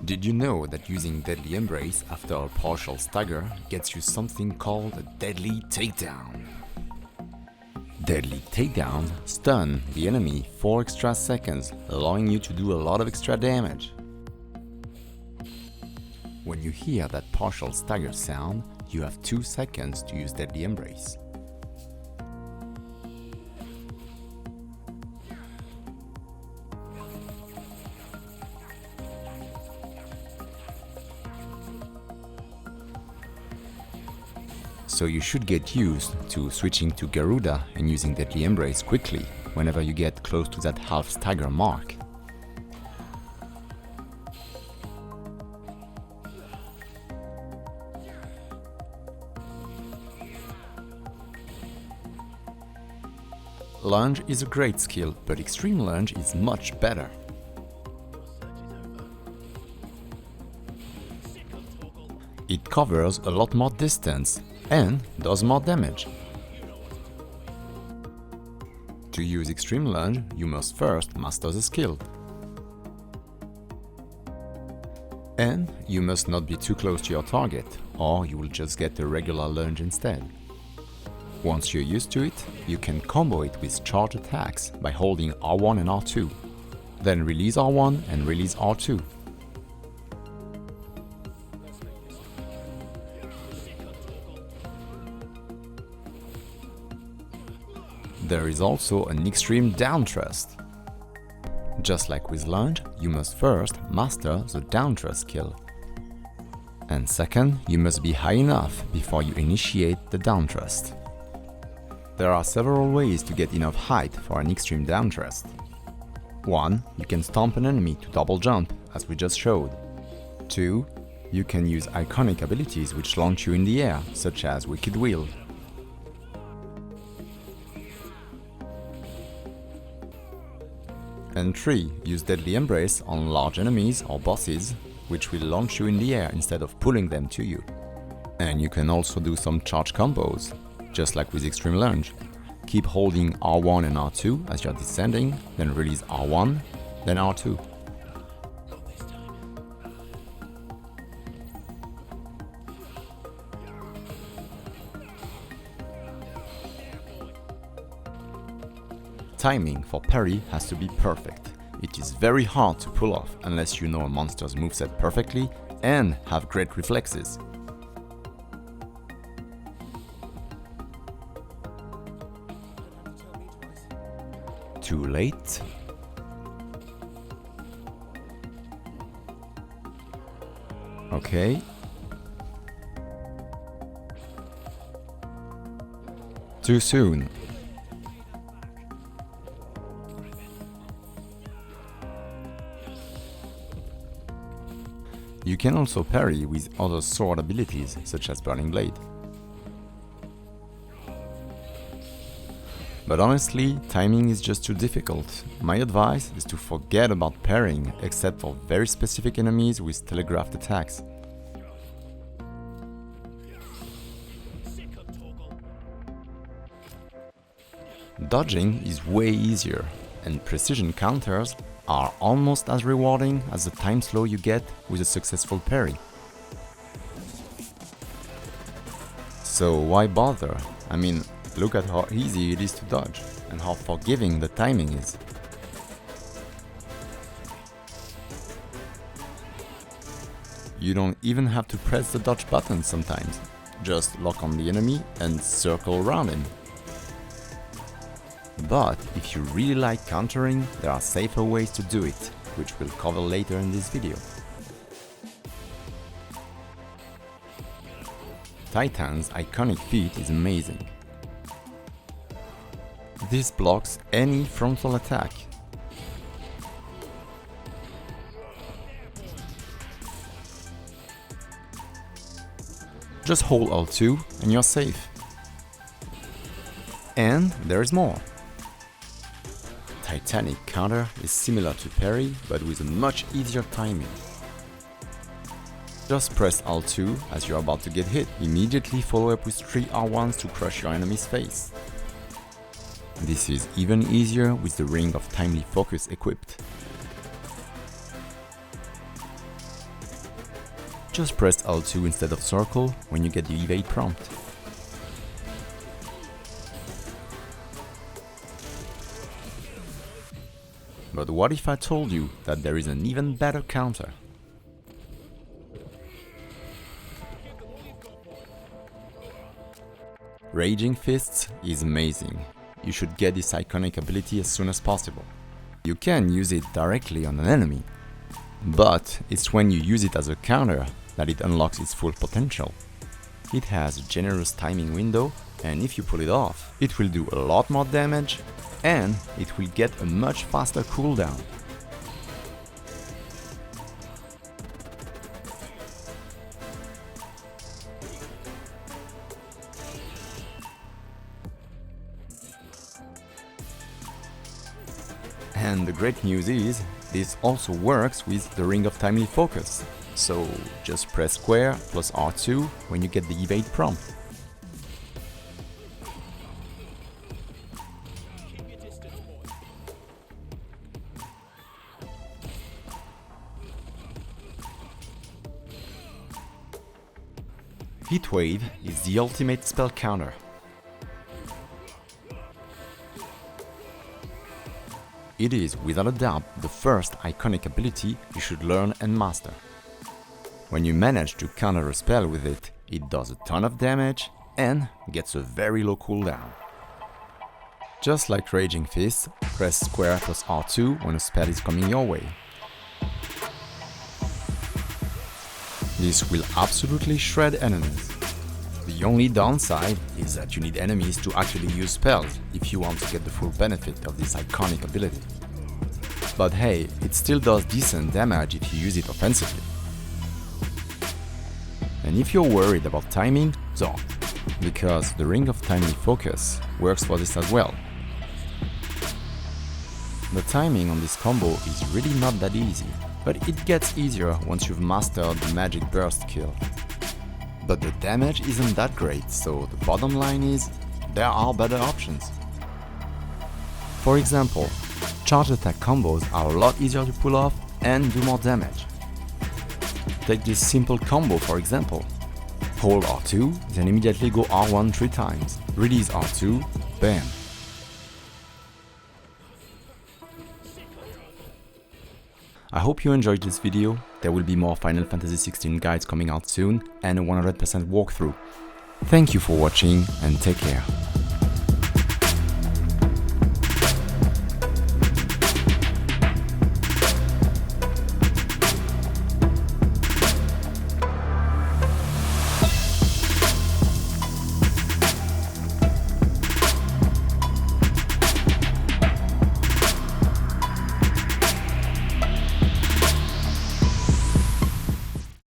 Did you know that using Deadly Embrace after a partial stagger gets you something called a Deadly Takedown? Deadly Takedown stun the enemy 4 extra seconds, allowing you to do a lot of extra damage. When you hear that partial stagger sound, you have 2 seconds to use Deadly Embrace. So you should get used to switching to Garuda and using Deadly Embrace quickly whenever you get close to that half stagger mark. Lunge is a great skill, but Extreme Lunge is much better. It covers a lot more distance and does more damage. To use Extreme Lunge, you must first master the skill. And you must not be too close to your target, or you will just get a regular lunge instead. Once you're used to it, you can combo it with charge attacks by holding R1 and R2. Then release R1 and release R2. There is also an extreme Downthrust. Just like with Lunge, you must first master the Downthrust skill. And second, you must be high enough before you initiate the Downthrust. There are several ways to get enough height for an extreme Downthrust. 1. You can stomp an enemy to double jump, as we just showed. 2. You can use iconic abilities which launch you in the air, such as Wicked Wheel. And 3. Use Deadly Embrace on large enemies or bosses, which will launch you in the air instead of pulling them to you. And you can also do some charge combos, just like with Extreme Lunge. Keep holding R1 and R2 as you're descending, then release R1, then R2. Timing for parry has to be perfect. It is very hard to pull off unless you know a monster's moveset perfectly and have great reflexes. Too late. Okay. Too soon. You can also parry with other sword abilities, such as Burning Blade. But honestly, timing is just too difficult. My advice is to forget about parrying, except for very specific enemies with telegraphed attacks. Dodging is way easier, and precision counters are almost as rewarding as the time slow you get with a successful parry. So why bother? I mean, look at how easy it is to dodge and how forgiving the timing is. You don't even have to press the dodge button sometimes. Just lock on the enemy and circle around him. But if you really like countering, there are safer ways to do it, which we'll cover later in this video. Titan's iconic feat is amazing. This blocks any frontal attack. Just hold L2 and you're safe. And there is more. Titanic Counter is similar to parry, but with a much easier timing. Just press L2 as you're about to get hit. Immediately follow up with 3 R1s to crush your enemy's face. This is even easier with the Ring of Timely Focus equipped. just press L2 instead of circle when you get the evade prompt. But what if I told you that there is an even better counter? Raging Fists is amazing. You should get this iconic ability as soon as possible. You can use it directly on an enemy, but it's when you use it as a counter that it unlocks its full potential. It has a generous timing window, and if you pull it off, it will do a lot more damage and it will get a much faster cooldown. And the great news is, this also works with the Ring of Timely Focus, so just press square plus R2 when you get the evade prompt. Heatwave is the ultimate spell counter. It is, without a doubt, the first iconic ability you should learn and master. When you manage to counter a spell with it, it does a ton of damage and gets a very low cooldown. Just like Raging Fist, press square plus R2 when a spell is coming your way. This will absolutely shred enemies. The only downside is that you need enemies to actually use spells if you want to get the full benefit of this iconic ability. But hey, it still does decent damage if you use it offensively. And if you're worried about timing, don't, because the Ring of Timely Focus works for this as well. The timing on this combo is really not that easy, but it gets easier once you've mastered the Magic Burst kill. But the damage isn't that great, so the bottom line is, there are better options. For example, charge attack combos are a lot easier to pull off and do more damage. Take this simple combo for example. Hold R2, then immediately go R1 3 times. Release R2, bam. I hope you enjoyed this video. There will be more Final Fantasy 16 guides coming out soon and a 100% walkthrough. Thank you for watching and take care.